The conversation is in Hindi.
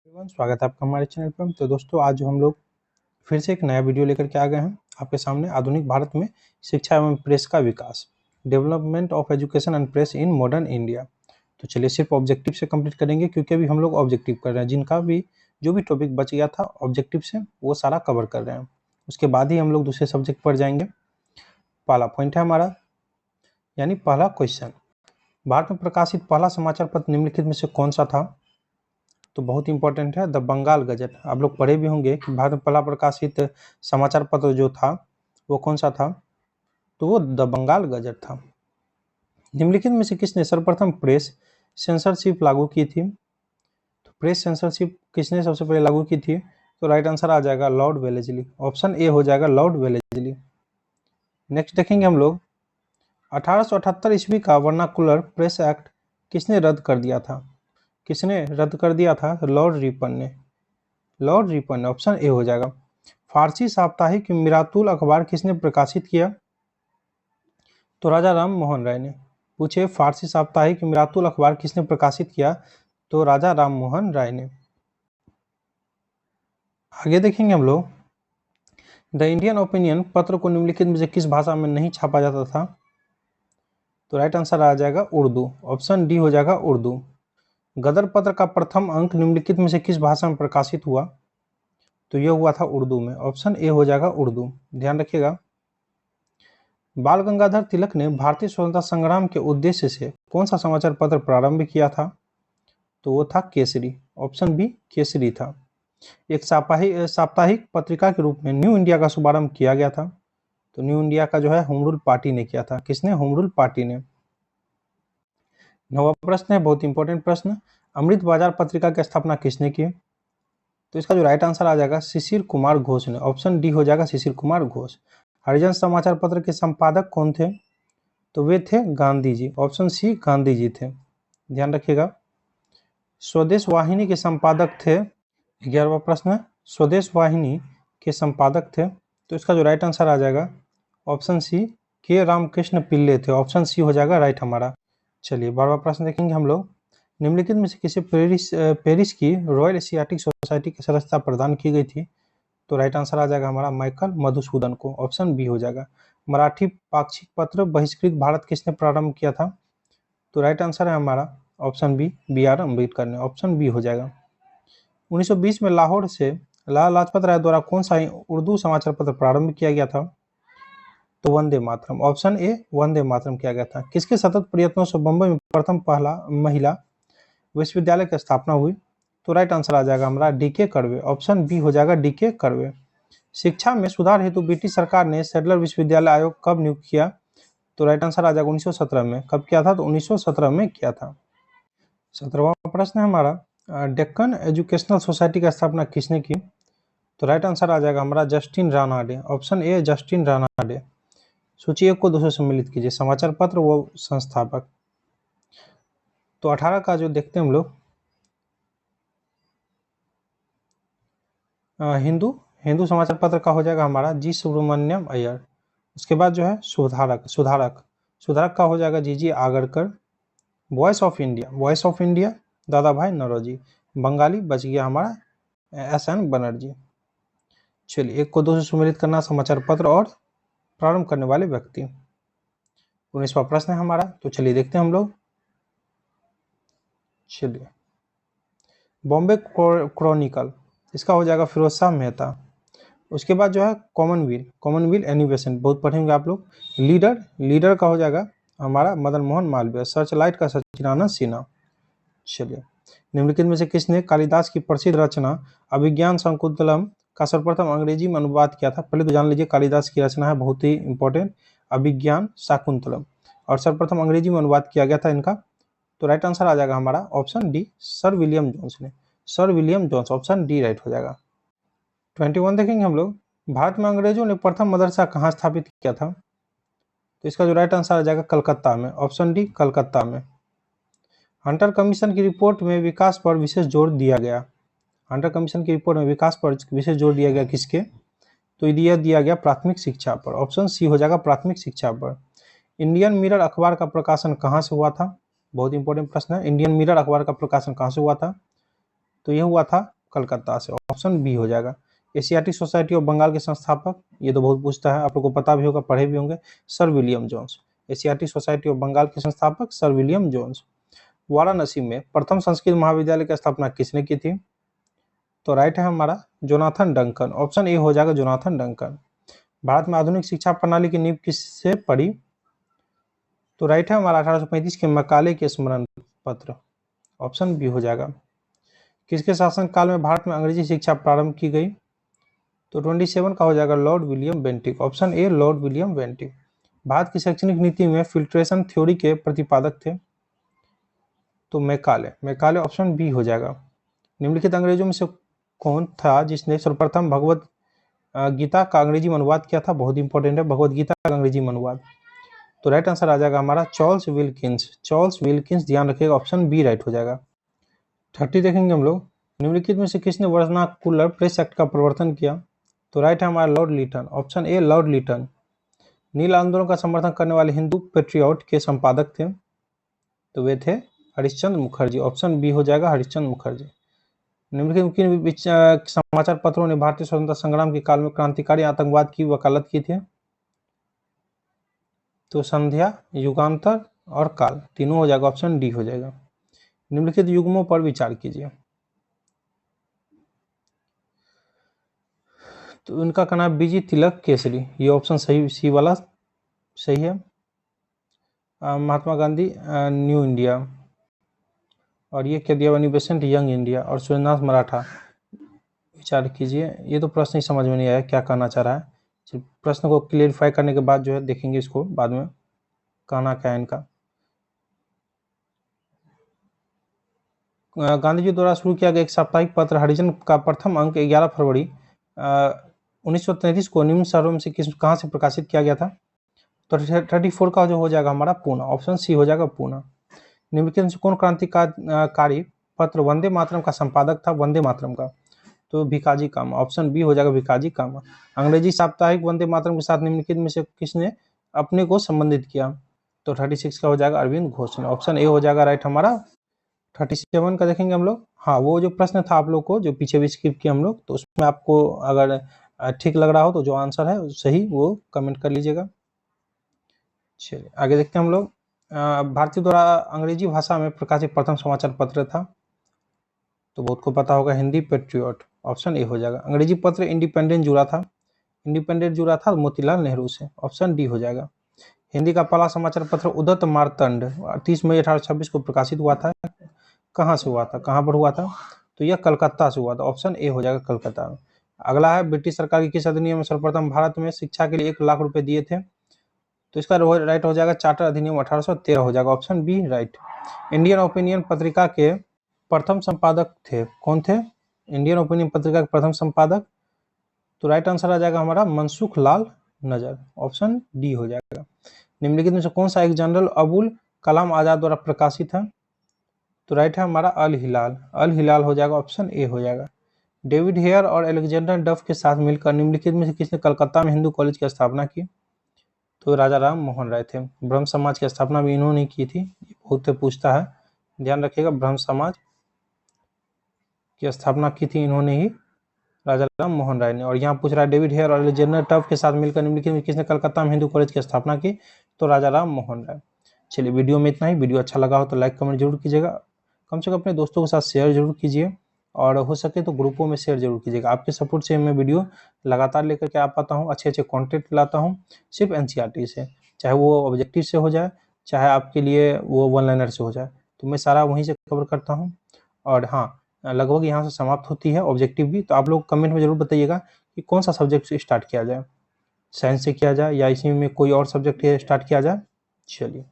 एवरीवन, स्वागत है आपका हमारे चैनल पर। तो दोस्तों, आज हम लोग फिर से एक नया वीडियो लेकर के आ गए हैं आपके सामने। आधुनिक भारत में शिक्षा एवं प्रेस का विकास, development of education and press in modern India. तो चलिए सिर्फ ऑब्जेक्टिव से कंप्लीट करेंगे, क्योंकि अभी हम लोग ऑब्जेक्टिव कर रहे हैं। जिनका भी जो भी टॉपिक बच गया था ऑब्जेक्टिव से, वो सारा कवर कर रहे हैं। उसके बाद ही हम लोग दूसरे सब्जेक्ट पर जाएंगे। पहला पॉइंट है हमारा, यानी पहला क्वेश्चन, भारत में प्रकाशित पहला समाचार पत्र निम्नलिखित में से कौन सा था? तो बहुत इंपॉर्टेंट है, द बंगाल गजट। आप लोग पढ़े भी होंगे कि भारत में पहला प्रकाशित समाचार पत्र जो था वो कौन सा था? तो वो द बंगाल गजट था। निम्नलिखित में से किसने सर्वप्रथम प्रेस सेंसरशिप लागू की थी? तो प्रेस सेंसरशिप किसने सबसे पहले लागू की थी? तो राइट आंसर आ जाएगा लॉर्ड वेलेस्ली। ऑप्शन ए हो जाएगा लॉर्ड वेलेस्ली। नेक्स्ट देखेंगे हम लोग, 1878 ईस्वी का वर्नाकुलर प्रेस एक्ट किसने रद्द कर दिया था? किसने रद्द कर दिया था? तो लॉर्ड रिपन ने। लॉर्ड रिपन, ऑप्शन ए हो जाएगा। फारसी साप्ताहिक मिरातुल अखबार किसने प्रकाशित किया? तो राजा राम मोहन राय ने। पूछे, फारसी साप्ताहिक मिरातुल अखबार किसने प्रकाशित किया? तो राजा राम मोहन राय ने। आगे देखेंगे हम लोग, द इंडियन ओपिनियन पत्र को निम्नलिखित में से किस भाषा में नहीं छापा जाता था? तो राइट आंसर आ जाएगा उर्दू। ऑप्शन डी हो जाएगा उर्दू। गदर पत्र का प्रथम अंक निम्नलिखित में से किस भाषा में प्रकाशित हुआ? तो यह हुआ था उर्दू में। ऑप्शन ए हो जाएगा उर्दू। ध्यान रखिएगा, बाल गंगाधर तिलक ने भारतीय स्वतंत्रता संग्राम के उद्देश्य से कौन सा समाचार पत्र प्रारंभ किया था? तो वो था केसरी। ऑप्शन बी केसरी था। एक साप्ताहिक पत्रिका के रूप में न्यू इंडिया का शुभारंभ किया गया था। तो न्यू इंडिया का जो है होम रूल पार्टी ने किया था। किसने? होम रूल पार्टी ने। नवा प्रश्न है, बहुत इंपॉर्टेंट प्रश्न, अमृत बाजार पत्रिका की स्थापना किसने की? तो इसका जो राइट आंसर आ जाएगा शिशिर कुमार घोष ने। ऑप्शन डी हो जाएगा शिशिर कुमार घोष। हरिजन समाचार पत्र के संपादक कौन थे? तो वे थे गांधी जी। ऑप्शन सी गांधी जी थे। ध्यान रखिएगा। स्वदेश वाहिनी के संपादक थे, 11वां प्रश्न है, स्वदेश वाहिनी के संपादक थे। तो इसका जो राइट आंसर आ जाएगा ऑप्शन सी के रामकृष्ण पिल्ले थे। ऑप्शन सी हो जाएगा राइट हमारा। चलिए 12वां प्रश्न देखेंगे हम लोग, निम्नलिखित में से किसे पेरिस की रॉयल एशियाटिक सोसाइटी की सदस्यता प्रदान की गई थी? तो राइट आंसर आ जाएगा हमारा माइकल मधुसूदन को। ऑप्शन बी हो जाएगा। मराठी पाक्षिक पत्र बहिष्कृत भारत किसने प्रारंभ किया था? तो राइट आंसर है हमारा option B B R Ambedkar ने। ऑप्शन बी हो जाएगा। 1920 में लाहौर से लाला लाजपत राय द्वारा कौन सा उर्दू समाचार पत्र प्रारंभ किया गया था? तो वंदे मातरम। ऑप्शन ए वंदे मातरम किया गया था। किसके सतत प्रयत्नों से बम्बई में प्रथम पहला महिला विश्वविद्यालय की स्थापना हुई? तो राइट आंसर आ जाएगा हमारा डी के कर्वे। ऑप्शन बी हो जाएगा डी के कर्वे। शिक्षा में सुधार हेतु ब्रिटिश सरकार ने सैडलर विश्वविद्यालय आयोग कब नियुक्त किया? तो राइट आंसर आ जाएगा 1917 में। कब किया था? तो 1917 में किया था। 17वां प्रश्न है हमारा, डेक्कन एजुकेशनल सोसाइटी की स्थापना किसने की? तो राइट आंसर आ जाएगा हमारा Justin Ranade. Option A Justin Ranade. सूची 1 को 2 से सम्मिलित कीजिए, समाचार पत्र व संस्थापक। तो 18 का जो देखते हैं हम लोग, हिंदू हिंदू समाचार पत्र का हो जाएगा हमारा जी सुब्रमण्यम अय्यर। उसके बाद जो है सुधारक सुधारक सुधारक का हो जाएगा जी जी आगरकर। वॉइस ऑफ इंडिया दादा भाई नौरोजी। बंगाली बच गया हमारा एस एन बनर्जी। चलिए 1 को 2 से सम्मिलित करना, समाचार पत्र और प्रारंभ करने वाले व्यक्ति। 19वां प्रश्न है हमारा, तो चलिए देखते हैं हम लोग। चलिए, बॉम्बे क्रॉनिकल, इसका हो जाएगा फिरोज शाह मेहता। उसके बाद जो है कॉमनवेल्थ एनिमेशन, बहुत पढ़ेंगे आप लोग। लीडर का हो जाएगा हमारा मदन मोहन मालवीय। सर्चलाइट का सच्चिदानंद सिन्हा। चलिए, निम्नलिखित में से किसने कालिदास की प्रसिद्ध रचना अभिज्ञान शाकुंतलम का सर्वप्रथम अंग्रेजी में अनुवाद किया था? पहले तो जान लीजिए कालिदास की रचना है, बहुत ही इंपॉर्टेंट, अभिज्ञान शाकुंतलम, और सर्वप्रथम अंग्रेजी में अनुवाद किया गया था इनका। तो राइट आंसर आ जाएगा हमारा option D sir William Jones ने। Sir William Jones, option D right हो जाएगा। 21 देखेंगे हम लोग, भारत में अंग्रेजों ने प्रथम मदरसा कहाँ स्थापित किया था? तो इसका जो राइट आंसर आ जाएगा कलकत्ता में। ऑप्शन डी कलकत्ता में। हंटर कमीशन की रिपोर्ट में विकास पर विशेष जोर दिया गया। हंटर कमीशन की रिपोर्ट में विकास पर विशेष जोर दिया गया किसके? तो यह दिया गया प्राथमिक शिक्षा पर। ऑप्शन सी हो जाएगा प्राथमिक शिक्षा पर। इंडियन मिरर अखबार का प्रकाशन कहाँ से हुआ था? बहुत इंपॉर्टेंट प्रश्न है। इंडियन मिरर अखबार का प्रकाशन कहाँ से हुआ था? तो यह हुआ था कलकत्ता से, ऑप्शन बी हो जाएगा। एशियाटिक सोसाइटी ऑफ बंगाल के संस्थापक, ये तो बहुत पूछता है, आप लोग को पता भी होगा, पढ़े भी होंगे, sir William Jones. Asiatic Society of Bengal के संस्थापक सर विलियम जोन्स। वाराणसी में प्रथम संस्कृत महाविद्यालय की स्थापना किसने की थी? तो राइट है हमारा जोनाथन डंकन, ऑप्शन ए हो जाएगा जोनाथन डंकन। भारत में आधुनिक शिक्षा प्रणाली की नींव किससे पड़ी? तो राइट है हमारा 1835 के मकाले के स्मरण पत्र, ऑप्शन बी हो जाएगा। किसके शासन काल में भारत में अंग्रेजी शिक्षा प्रारंभ की गई? तो 27 का हो जाएगा Lord William Bentinck, option A Lord William Bentinck. Bharat की शैक्षणिक नीति में फिल्ट्रेशन थ्योरी के प्रतिपादक थे? तो मैकाले ऑप्शन बी हो जाएगा। निम्नलिखित अंग्रेजों में से कौन था जिसने सर्वप्रथम भगवत गीता का अंग्रेजी में अनुवाद किया था? बहुत इंपॉर्टेंट है, भगवत गीता का अंग्रेजी में अनुवाद। तो राइट आंसर आ जाएगा हमारा चार्ल्स विल्किंस, ध्यान रखिएगा, ऑप्शन बी राइट हो जाएगा। 30 देखेंगे हम लोग। निम्नलिखित में से किसने वर्नाकुलर प्रेस एक्ट का प्रवर्तन किया? तो राइट है हमारा lord Lytton, option A lord Lytton. नील आंदोलन का समर्थन करने वाले हिंदू पेट्रियट के संपादक थे? तो वे थे हरिश्चंद्र मुखर्जी, ऑप्शन बी हो जाएगा हरिश्चंद्र मुखर्जी। निम्नलिखित किन समाचार पत्रों ने भारतीय स्वतंत्रता संग्राम के काल में क्रांतिकारी आतंकवाद की वकालत की थी? तो संध्या, युगांतर और काल, तीनों हो जाएगा, ऑप्शन डी हो जाएगा। निम्नलिखित युग्मों पर विचार कीजिए। तो इनका कहना है बीजी तिलक केसरी, ये ऑप्शन सही, सी वाला सही है। महात्मा गांधी न्यू इंडिया, और ये क्या दिया, बेसेंट यंग इंडिया, और सूर्यनाथ मराठा। विचार कीजिए, ये तो प्रश्न ही समझ में नहीं आया क्या कहना चाह रहा है। प्रश्न को क्लियरिफाई करने के बाद जो है देखेंगे इसको बाद में कहना क्या है इनका। गांधी जी द्वारा शुरू किया गया एक साप्ताहिक पत्र हरिजन का प्रथम अंक 11 फरवरी 1933 को निम्न शहरों में से कहाँ से प्रकाशित किया गया था? तो 34 का जो हो जाएगा हमारा पूना, ऑप्शन सी हो जाएगा पूना। निम्नलिखित में से कौन क्रांतिकारी पत्र वंदे मातरम का संपादक था? वंदे मातरम का, तो भिकाजी कामा, ऑप्शन बी हो जाएगा भिकाजी कामा। अंग्रेजी साप्ताहिक वंदे मातरम के साथ निम्नलिखित में से किसने अपने को संबंधित किया? तो 36 का हो जाएगा अरविंद घोष ने, ऑप्शन ए हो जाएगा राइट हमारा। 37 का देखेंगे हम लोग। हाँ, वो जो प्रश्न था आप लोग को जो पीछे भी स्किप किया हम लोग, तो उसमें आपको अगर ठीक लग रहा हो तो जो आंसर है सही वो कमेंट कर लीजिएगा। चलिए आगे देखते हैं हम लोग। भारतीय द्वारा अंग्रेजी भाषा में प्रकाशित प्रथम समाचार पत्र था? तो बहुत को पता होगा, हिंदी पेट्रियट, ऑप्शन ए हो जाएगा। अंग्रेजी पत्र इंडिपेंडेंट जुड़ा था मोतीलाल नेहरू से, ऑप्शन डी हो जाएगा। हिंदी का पहला समाचार पत्र उदत मार्तंड 30 मई 1826 को प्रकाशित हुआ था। कहाँ से हुआ था, कहाँ पर हुआ था? तो यह कलकत्ता से हुआ था, ऑप्शन ए हो जाएगा कलकत्ता में। अगला है ब्रिटिश सरकार की किस अधिनियम में सर्वप्रथम भारत में शिक्षा के लिए 1 लाख रुपए दिए थे? तो इसका राइट हो जाएगा चार्टर अधिनियम 1813 हो जाएगा, option B right. Indian Opinion पत्रिका के प्रथम संपादक थे, कौन थे इंडियन ओपिनियन पत्रिका के प्रथम संपादक? तो राइट आंसर आ जाएगा हमारा मनसुख लाल नजर, ऑप्शन डी हो जाएगा। निम्नलिखित में से कौन सा एक जनरल अबुल कलाम आजाद द्वारा प्रकाशित है? तो राइट है हमारा अल हिलाल हो जाएगा, ऑप्शन ए हो जाएगा। डेविड हेयर और अलेक्जेंडर डफ के साथ मिलकर निम्नलिखित में से किसने कलकत्ता में हिंदू कॉलेज की स्थापना की? तो राजा राम मोहन राय थे। ब्रह्म समाज की स्थापना भी इन्होंने की थी, बहुत पूछता है, ध्यान रखिएगा। ब्रह्म समाज की स्थापना की थी इन्होंने ही, राजा राम मोहन राय ने। और यहाँ पूछ रहा है डेविड हेयर और अलेक्जेंडर डफ के साथ मिलकर निम्नलिखित में किसने कलकत्ता में हिंदू कॉलेज की स्थापना की? तो राजा राम मोहन राय। चलिए वीडियो में इतना ही। वीडियो अच्छा लगा हो तो लाइक कमेंट जरूर कीजिएगा, कम से कम अपने दोस्तों के साथ शेयर जरूर कीजिए, और हो सके तो ग्रुपों में शेयर जरूर कीजिएगा। आपके सपोर्ट से मैं वीडियो लगातार लेकर के आ पाता हूँ, अच्छे अच्छे कंटेंट लाता हूँ, सिर्फ एनसीईआरटी से, चाहे वो ऑब्जेक्टिव से हो जाए, चाहे आपके लिए वो वन लाइनर से हो जाए, तो मैं सारा वहीं से कवर करता हूँ। और हाँ, लगभग यहाँ से समाप्त होती है ऑब्जेक्टिव भी। तो आप लोग कमेंट में जरूर बताइएगा कि कौन सा सब्जेक्ट स्टार्ट किया जाए, साइंस से किया जाए या इसी में कोई और सब्जेक्ट स्टार्ट किया जाए। चलिए।